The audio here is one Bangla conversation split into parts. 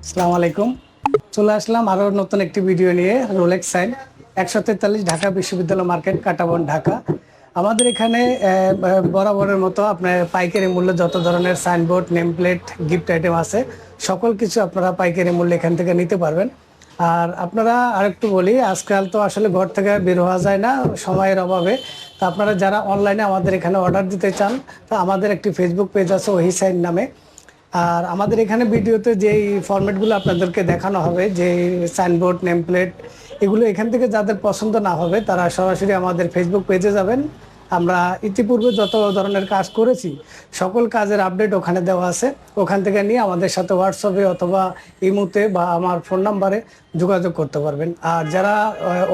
আসসালামু আলাইকুম। চলে আসলাম আরো নতুন একটি ভিডিও নিয়ে। রোলেক্স সাইন 143 ঢাকা বিশ্ববিদ্যালয় মার্কেট, কাঁটাবন, ঢাকা। আমাদের এখানে বরাবরের মতো আপনার পাইকারি মূল্যে যত ধরনের signboard, name plate, gift item আছে, সকল কিছু আপনারা পাইকারি মূল্যে এখান থেকে নিতে পারবেন। আর আপনারা আরেকটু বলি, আজকাল তো আসলে ঘর থেকে বের হওয়া যায় না সময়ের অভাবে। তো আপনারা যারা অনলাইনে আমাদের এখানে অর্ডার দিতে চান, তো আমাদের একটি ফেসবুক পেজ আছে ওহি সাইন নামে। আর আমাদের এখানে ভিডিওতে যেই ফরম্যাটগুলো আপনাদেরকে দেখানো হবে, যে সাইনবোর্ড, নেম প্লেট, এগুলো এখান থেকে যাদের পছন্দ না হবে তারা সরাসরি আমাদের ফেসবুক পেজে যাবেন। আমরা ইতিপূর্বে যত ধরনের কাজ করেছি সকল কাজের আপডেট ওখানে দেওয়া আছে। ওখান থেকে নিয়ে আমাদের সাথে হোয়াটসঅ্যাপে অথবা ইমোতে বা আমার ফোন নাম্বারে যোগাযোগ করতে পারবেন। আর যারা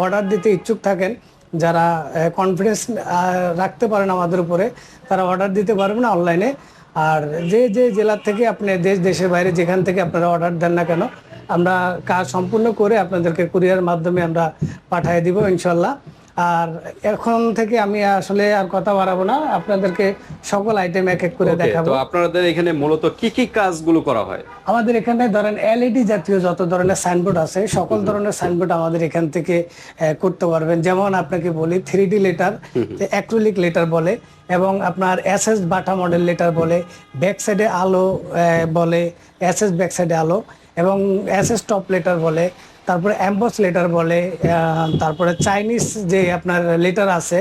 অর্ডার দিতে ইচ্ছুক থাকেন, যারা কনফিডেন্স রাখতে পারেন আমাদের উপরে, তারা অর্ডার দিতে পারবেন অনলাইনে। আর যে যে জেলার থেকে আপনি দেশের বাইরে যেখান থেকে আপনারা অর্ডার দেন না কেন, আমরা কাজ সম্পূর্ণ করে আপনাদেরকে কুরিয়ার মাধ্যমে আমরা পাঠিয়ে দিব ইনশাল্লাহ। আর এখন থেকে আমি আসলে আর কথা বাড়াবো না, আপনাদেরকে সকল আইটেম এক এক করে দেখাবো। তো আপনাদের এখানে মূলত কি কি কাজগুলো করা হয়? আমাদের এখানে ধরেন এলইডি জাতীয় যত ধরনের সাইনবোর্ড আছে, সকল ধরনের সাইনবোর্ড আমাদের এখান থেকে করতে পারবেন। যেমন আপনাকে বলি 3D লেটার, অ্যাক্রিলিক লেটার বলে, এবং আপনার এসএস বাটা মডেল লেটার বলে, ব্যাক সাইডে আলো বলে, এসএস ব্যাক সাইডে আলো, এবং এসএস টপ লেটার বলে, তারপরে অ্যাম্বস লেটার বলে, তারপরে চাইনিজ যে আপনার লেটার আছে,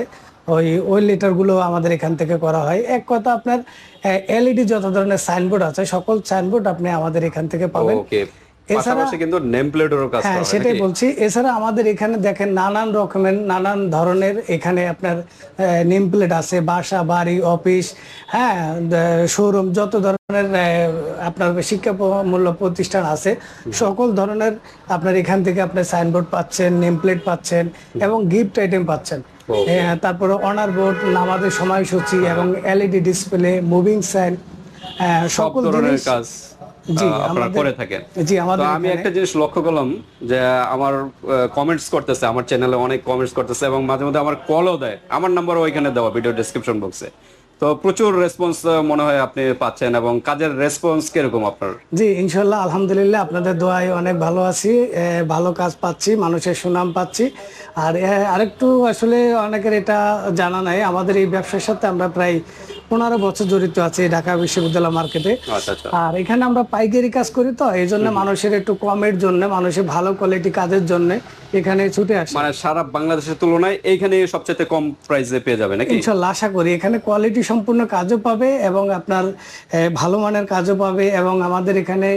ওই লেটারগুলো আমাদের এখান থেকে করা হয়। এক কথা আপনার এলইডি যত ধরনের সাইনবোর্ড আছে সকল সাইনবোর্ড আপনি আমাদের এখান থেকে পাবেন। ওকে, পাশাপাশি কিন্তু নেম প্লেটেরও কাজ করা হ্যাঁ, হয় সেটাই নাকি? বলছি। এছাড়া আমাদের এখানে দেখেন নানান রকমের নানান ধরনের এখানে আপনার নেম প্লেট আছে, বাসা, বাড়ি, অফিস, হ্যাঁ, শোরুম, যত ধরনের আপনার শিক্ষামূলক প্রতিষ্ঠান আছে সকল ধরনের আপনার এখান থেকে আপনার সাইনবোর্ড পাচ্ছেন, নেম প্লেট পাচ্ছেন এবং গিফট আইটেম পাচ্ছেন। তারপরে অনার বোর্ড, নামাজের সময়সূচি এবং এলইডি ডিসপ্লে, মুভিং সাইন, সব সকল ধরনের জিনিস। কাজ জি, আপনারা আমাদের করে থাকেন। জি, আমাদের তো আমি এখানে একটা জিনিস লক্ষ্য করলাম যে আমার কমেন্টস করতেছে, আমার চ্যানেলে অনেক কমেন্টস করতেছে এবং মাঝে মধ্যে আমার কলও দেয়। আমার নাম্বারও ওইখানে দেওয়া ভিডিও ডেসক্রিপশন বক্সে। তো প্রচুর রেসপন্স মনে হয় আপনি পাচ্ছেন, এবং কাজের রেসপন্স কিরকম আপনার? জি, ইনশাল্লাহ আলহামদুলিল্লাহ আপনাদের দোয়ায় অনেক ভালো আছি, ভালো কাজ পাচ্ছি, মানুষের সুনাম পাচ্ছি। আর আরেকটু আসলে অনেকের এটা জানা নাই, আমাদের এই ব্যবসার সাথে আমরা প্রায় 15 বছর জড়িত আছি ঢাকা বিশ্ববিদ্যালয় মার্কেটে। আচ্ছা আচ্ছা। আর এখানে আমরা পাইকারি কাজ করি, তো এই জন্য মানুষের একটু কমের জন্য, মানুষের ভালো কোয়ালিটি কাজের জন্য এখানে ছুটে আসে। মানে সারা বাংলাদেশের তুলনায় এইখানে সবচেয়ে কম প্রাইসে পেয়ে যাবে নাকি? ইনশাল্লাহ আশা করি এখানে কোয়ালিটি সম্পূর্ণ কাজও পাবে এবং আপনার ভালো মানের কাজও পাবে। এবং আমাদের এখানে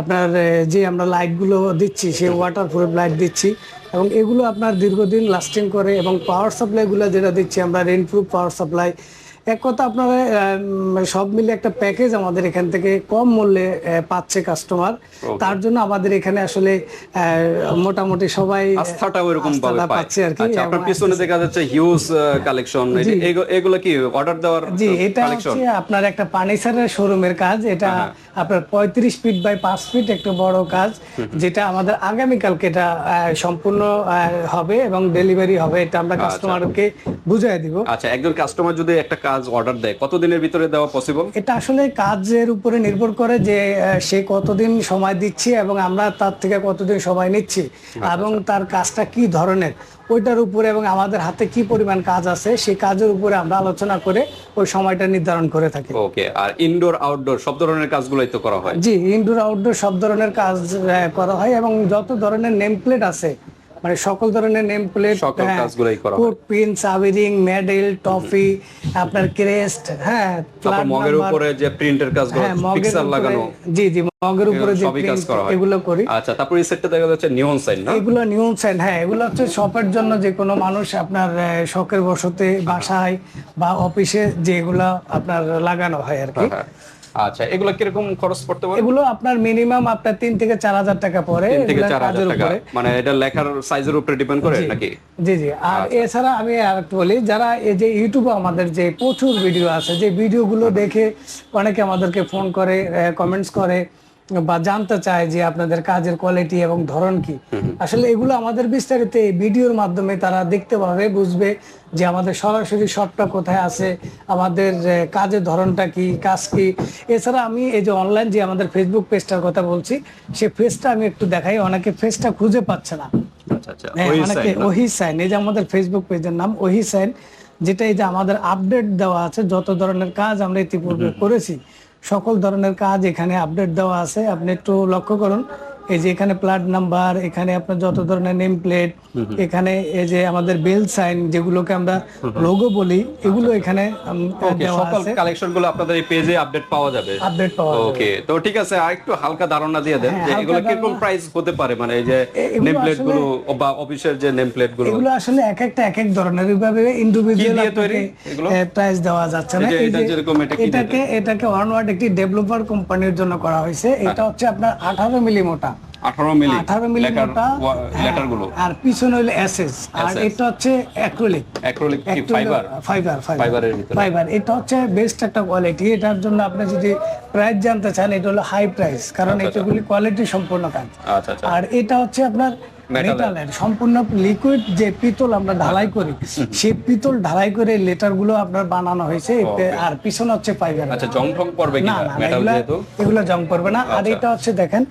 আপনার যে আমরা লাইটগুলো দিচ্ছি সেই ওয়াটারপ্রুফ লাইট দিচ্ছি, এবং এগুলো আপনার দীর্ঘদিন লাস্টিং করে। এবং পাওয়ার সাপ্লাইগুলো যেটা দিচ্ছি আমরা রেইনপ্রুফ পাওয়ার সাপ্লাই। এক কথা আপনারা সব মিলে একটা প্যাকেজ আমাদের এখান থেকে কম মূল্যে পাচ্ছে কাস্টমার। তার জন্য আমাদের এখানে আসলে মোটামুটি সবাই আস্থাটা ওইরকম ভাবে আস্থাটা পায়। পাচ্ছে আর কি। আচ্ছা, আপনার পিছনে দেখা যাচ্ছে হিউজ কালেকশন, এগুলো কি অর্ডার দেওয়ার জি, এটা কালেকশন? হচ্ছে আপনার একটা ফার্নিচারের শোরুমের কাজ। এটা আপনার 35 ফিট বাই 5 ফিট একটা বড় কাজ, যেটা আমাদের আগামীকালকে এটা সম্পূর্ণ হবে এবং ডেলিভারি হবে। এটা আমরা কাস্টমারকে বুঝিয়ে দিব। আচ্ছা, একজন কাস্টমার যদি একটা কাজ অর্ডার দেয় কতদিনের ভিতরে দেওয়া পসিবল? এটা আসলে কাজের উপরে নির্ভর করে যে সে কতদিন সময় দিচ্ছে এবং আমরা তার থেকে কতদিন সময় নিচ্ছি, এবং তার কাজটা কি ধরনের ওইটার উপরে, এবং আমাদের হাতে কি পরিমাণ কাজ আছে সেই কাজের উপরে আমরা আলোচনা করে ওই সময়টা নির্ধারণ করে থাকি। ওকে, আর ইনডোর আউটডোর সব ধরনের কাজগুলোই তো করা হয়? জি, ইনডোর আউটডোর সব ধরনের কাজ করা হয়, এবং যত ধরনের নেম প্লেট আছে মানে সকল ধরনের নেম প্লেট, সকল কাজগুলোই করা হয়। কোড, পিন, সাবিরিং, মেডেল, টফি, আপনার ক্রেস্ট, হ্যাঁ, তারপর মগের উপরে যে প্রিন্টের কাজগুলো, হ্যাঁ, মগের পিক্সেল উপরে, লাগানো, জি জি, মগের উপরে যে সবই কাজ print, করা হয়। এগুলো করি। আচ্ছা, তারপর এই সেটটা দেখা যাচ্ছে নিয়ন সাইন না? এগুলো নিউ সাইন, হ্যাঁ, এগুলো হচ্ছে শপের জন্য, যে কোনো মানুষ আপনার শখের বশতে বাসায় বা অফিসে যেগুলো আপনার লাগানো হয় আর কি। হ্যাঁ। আচ্ছা, এগুলো কিরকম খরচ পড়তে পারে? এগুলো আপনার মিনিমাম আপনার 3 থেকে 4,000 টাকা পড়ে। 3 থেকে এগুলোর 4,000 কাজের টাকা, উপরে। মানে এটা লেখার সাইজের উপরে ডিপেন্ড করে নাকি? জি জি। আর এছাড়া আমি আরেকটু বলি, যারা এই যে ইউটিউবে আমাদের যে প্রচুর ভিডিও আছে, যে ভিডিওগুলো দেখে অনেকে আমাদেরকে ফোন করে, কমেন্টস করে বা জানতে চায় যে আপনাদের কাজের কোয়ালিটি এবং ধরন কি, আসলে এগুলো আমাদের বিস্তারিত এই ভিডিওর মাধ্যমে তারা দেখতে পাবে, বুঝবে যে আমাদের সরাসরি শপটা কোথায় আছে, আমাদের কাজের ধরনটা কি, কাজ কি। এছাড়া আমি এই যে অনলাইন যে আমাদের ফেসবুক পেজটার কথা বলছি, সেই পেজটা আমি একটু দেখাই, অনেকে পেজটা খুঁজে পাচ্ছে না। আচ্ছা আচ্ছা, হ্যাঁ, অনেকে ওহি সাইন, এই যে আমাদের ফেসবুক পেজের নাম ওহি সাইন, যেটা এই যে আমাদের আপডেট দেওয়া আছে, যত ধরনের কাজ আমরা ইতিপূর্বে করেছি সকল ধরনের কাজ এখানে আপডেট দেওয়া আছে। আপনি একটু লক্ষ্য করুন, এই যে এখানে প্লাট নাম্বার, এখানে আপনার যত ধরনের নেম প্লেট, এখানে এই যে আমাদের বেল সাইন যেগুলোকে আমরা লোগো বলি, এগুলো এখানে ওকে, দেওয়া সকল আছে, কালেকশন গুলো আপনাদের এই পেজে আপডেট পাওয়া যাবে। আপডেট পাওয়া যাবে। ওকে, তো ঠিক আছে, আর একটু হালকা ধারণা দিয়ে দেন হ্যাঁ, যে হালকা এগুলো কিরকম ধারণা। প্রাইস হতে পারে, মানে এই যে এগুলো নেম প্লেট আসলে- গুলো বা অফিসের যে নেম প্লেট গুলো এগুলো আসলে এক একটা এক এক ধরনের, এইভাবে ইন্ডিভিজুয়াল কি দিয়ে তৈরি এগুলো? প্রাইস দেওয়া যাচ্ছে না। এই যে এই এটা যে যেরকম, এটা কি দিয়ে এটাকে ওয়ানওয়ার্ড একটি ডেভেলপার কোম্পানির জন্য করা হয়েছে। এটা হচ্ছে আপনার 18 মিলি মোটা, 18 মিলি 18 মিলি মোটা, লেটার গুলো, আর পিছনে হলো এসএস, আর এটা হচ্ছে অ্যাক্রিলিক। অ্যাক্রিলিক কি ফাইবার? ফাইবারের ভিতরে। ফাইবার, এটা হচ্ছে বেস্ট একটা কোয়ালিটি। এটার জন্য আপনি যদি প্রাইস জানতে চান, এটা হলো হাই প্রাইস, কারণ এটাগুলি কোয়ালিটি সম্পূর্ণ কাজ। আচ্ছা আচ্ছা, আর এটা হচ্ছে আপনার মেটালের সম্পূর্ণ লিকুইড যে পিতল আমরা ঢালাই করি, সেই পিতল ঢালাই করে লেটার গুলো আপনার বানানো হয়েছে। আর পিছনে হচ্ছে ফাইবার। আচ্ছা, জং ঠং পড়বে না কিনা না, মেটাল যেহেতু? এগুলো জং পড়বে না। আর এটা হচ্ছে দেখেন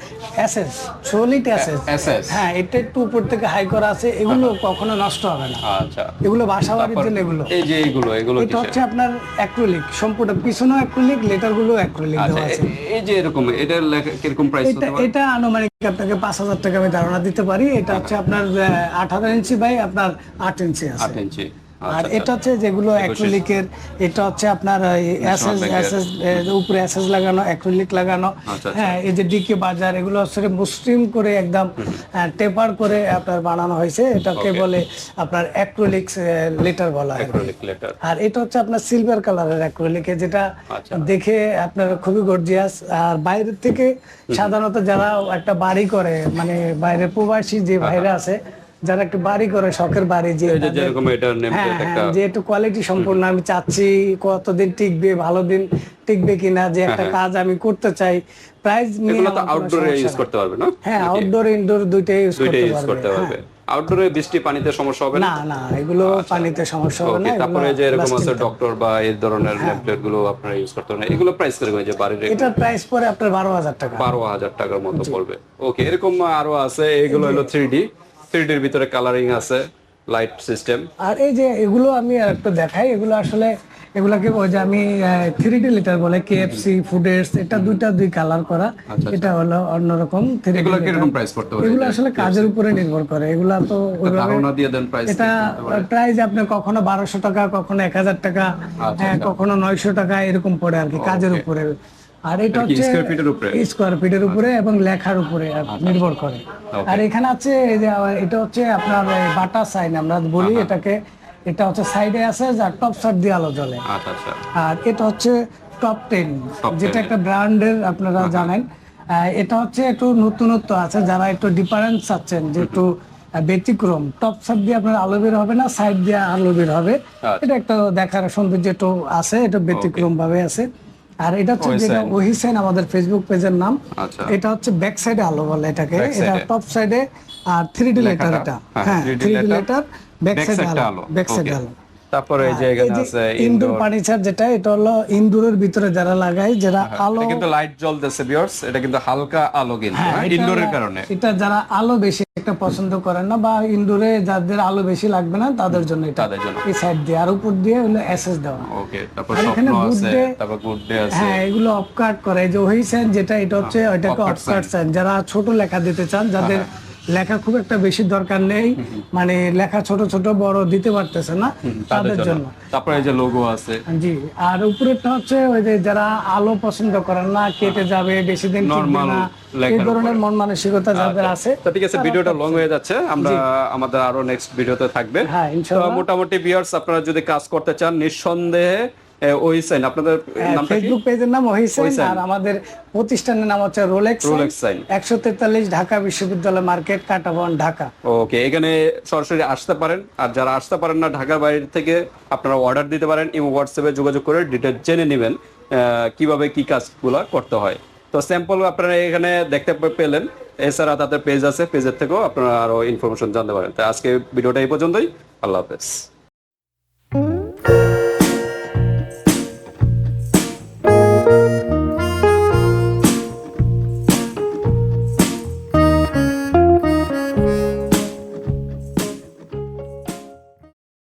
এসএস, সলিড এসএস। SS হ্যাঁ, এটা একটু উপর থেকে হাই করা আছে, এগুলো কখনো নষ্ট হবে না। আচ্ছা, এগুলো বাসাবাড়ির জন্য এগুলো। এই যে এগুলো এটা কিসের? হচ্ছে আপনার অ্যাক্রিলিক, সম্পূর্ণ পিছনেও অ্যাক্রিলিক, লেটার গুলো অ্যাক্রিলিক আচ্ছা, দেওয়া আছে। এই যে এরকম, এটা কিরকম প্রাইস এটা হতে পারে? এটা আনুমানিক আপনাকে 5,000 টাকা আমি ধারণা দিতে পারি। এটা হচ্ছে আপনার 18 ইঞ্চি বাই আপনার 8 ইঞ্চি আছে। 8 ইঞ্চি। আর এটা হচ্ছে যেগুলো অ্যাক্রিলিকের, এটা হচ্ছে আপনার এসএস উপরে এসএস লাগানো, অ্যাক্রিলিক লাগানো। হ্যাঁ, এই যে ডিকে বাজার, এগুলো হচ্ছে মসৃণ করে একদম টেপার করে আপনার বানানো হয়েছে। এটাকে বলে আপনার অ্যাক্রিলিক লেটার বলা হয়। Acrylic letter. আর এটা হচ্ছে আপনার সিলভার কালারের অ্যাক্রিলিকে, যেটা দেখে আপনার খুবই গর্জিয়াস। আর বাইরের থেকে সাধারণত যারা একটা বাড়ি করে, মানে বাইরে প্রবাসী যে ভাইরা আছে, যারা একটু বাড়ি করে, শখের বাড়ি, যে যেরকম এটা নেম হ্যাঁ প্লেট একটা, হ্যাঁ, যে একটু কোয়ালিটি সম্পূর্ণ আমি চাচ্ছি, কতদিন টিকবে, ভালো দিন টিকবে কিনা, যে একটা কাজ আমি করতে চাই, প্রাইস নিয়ে এগুলো তো আমার কোনো আউটডোরে সমস্যা ইউজ নেই। করতে পারবে না? হ্যাঁ, আউটডোর ইনডোর দুইটাই ইউজ ইউজ করতে পারবে। হ্যাঁ। আউটডোরে বৃষ্টি পানিতে সমস্যা হবে না? না না, এগুলো পানিতে সমস্যা হবে না। ওকে, তারপরে এগুলো যে এরকম আছে plastic। ডক্টর বা এই ধরনের নেম প্লেট গুলো আপনারা ইউজ করতে পারেন। এগুলো প্রাইস কিরকম, যে বাড়ির এটার প্রাইস পরে আপনার 12,000 টাকা। 12,000 টাকার মতো পড়বে। ওকে, এরকম আরো আছে, এগুলো হলো 3D এর ভিতরে কালারিং আছে, লাইট সিস্টেম। আর এই যে এগুলো আমি একটু দেখাই, এগুলো আসলে এগুলাকে ওই যে আমি 3D লিটার বলে, কেএফসি ফুডেস, এটা দুই কালার করা। এটা হলো অন্যরকম 3D এগুলো লিটার। কিরকম প্রাইস পড়তে পারে? এগুলো আসলে কাজের উপরে নির্ভর করে, এগুলা তো ওইভাবে ধারণা দিয়ে দেন প্রাইস। এটা প্রাইস আপনার কখনো 1200 টাকা, কখনো 1000 টাকা, কখনো 900 টাকা, এরকম পড়ে আর কি, কাজের উপরে। আর এটা হচ্ছে স্কয়ার ফিটের উপরে? স্কয়ার ফিটের উপরে এবং লেখার উপরে নির্ভর করে। আর এখানে আছে এই যে এটা হচ্ছে আপনার বাটা সাইন আমরা বলি এটাকে, এটা হচ্ছে সাইডে আছে, যার টপ সাইড দিয়ে আলো জ্বলে। আচ্ছা আচ্ছা, আর এটা হচ্ছে টপ 10, যেটা একটা ব্র্যান্ডের, আপনারা জানেন। এটা হচ্ছে একটু নতুনত্ব আছে, যারা একটু ডিফারেন্স চাচ্ছেন, যে একটু ব্যতিক্রম, টপ সাইড দিয়ে আপনার আলো বের হবে না, সাইড দিয়ে আলো বের হবে। এটা একটা দেখার সৌন্দর্য একটু আছে, এটা ব্যতিক্রম ভাবে আছে। আর এটা হচ্ছে যেটা ওহিসেন আমাদের ফেসবুক পেজের নাম। এটা হচ্ছে ব্যাক সাইডে আলো বলে এটাকে, এটা টপ সাইডে। আর 3D লেটার, এটা হ্যাঁ 3D লেটার, ব্যাক সাইডে আলো, ব্যাক সাইডে আলো। তারপরে এই যে এখানে আছে ইনডোর ফার্নিচার, যেটা এটা হলো ইনডোরের ভিতরে যারা লাগায়, যারা আলো, এটা কিন্তু লাইট জ্বলতেছে ভিউয়ার্স, এটা কিন্তু হালকা আলো, কিন্তু ইনডোরের কারণে এটা যারা আলো বেশি একটা পছন্দ করেন না, বা ইনডোরে যাদের আলো বেশি লাগবে না, তাদের জন্য এটা এই সাইড দিয়ে। আর উপর দিয়ে হলো এসএস দেওয়া। ওকে, তারপর স্বপ্ন আছে, তারপর গুড ডে আছে। হ্যাঁ, এগুলো অফ কাট করে, এই যে ওই সাইন যেটা, এটা হচ্ছে ওইটাকে অফ কাট সাইন। যারা ছোট লেখা দিতে চান, যাদের লেখা খুব একটা বেশি দরকার নেই, মানে লেখা ছোট ছোট বড় দিতে পারতেছে না, তাদের জন্য। তারপরে এই যে লোগো আছে। জি, আর উপরেরটা হচ্ছে ওই যে যারা আলো পছন্দ করেন না, কেটে যাবে, বেশি দিন টিকবে না, এই ধরনের মন মানসিকতা যাদের আছে। তো ঠিক আছে, ভিডিওটা লং হয়ে যাচ্ছে, আমরা আমাদের আরো নেক্সট ভিডিওতে থাকবে। হ্যাঁ, তো ইনশাআল্লাহ। মোটামুটি ভিউয়ার্স, আপনারা যদি কাজ করতে চান, নিঃসন্দেহে ওহিসাইন, আপনাদের নামটা কি? ফেসবুক পেজের নাম ওহিসাইন, আর আমাদের প্রতিষ্ঠানের নাম হচ্ছে রোলেক্স সাইন, 143 ঢাকা বিশ্ববিদ্যালয় মার্কেট, কাটাবন, ঢাকা। ওকে, এখানে সরাসরি আসতে পারেন। আর যারা আসতে পারেন না, ঢাকার বাইরে থেকে আপনারা অর্ডার দিতে পারেন, ইমো হোয়াটসঅ্যাপে যোগাযোগ করে ডিটেইলস জেনে নেবেন কিভাবে কি কাজগুলো করতে হয়। তো স্যাম্পল আপনারা এখানে দেখতে পেলেন, এছাড়া তাদের পেজ আছে, পেজের থেকেও আপনারা আরো ইনফরমেশন জানতে পারেন। তো আজকে ভিডিওটা এই পর্যন্তই, আল্লাহ হাফেজ।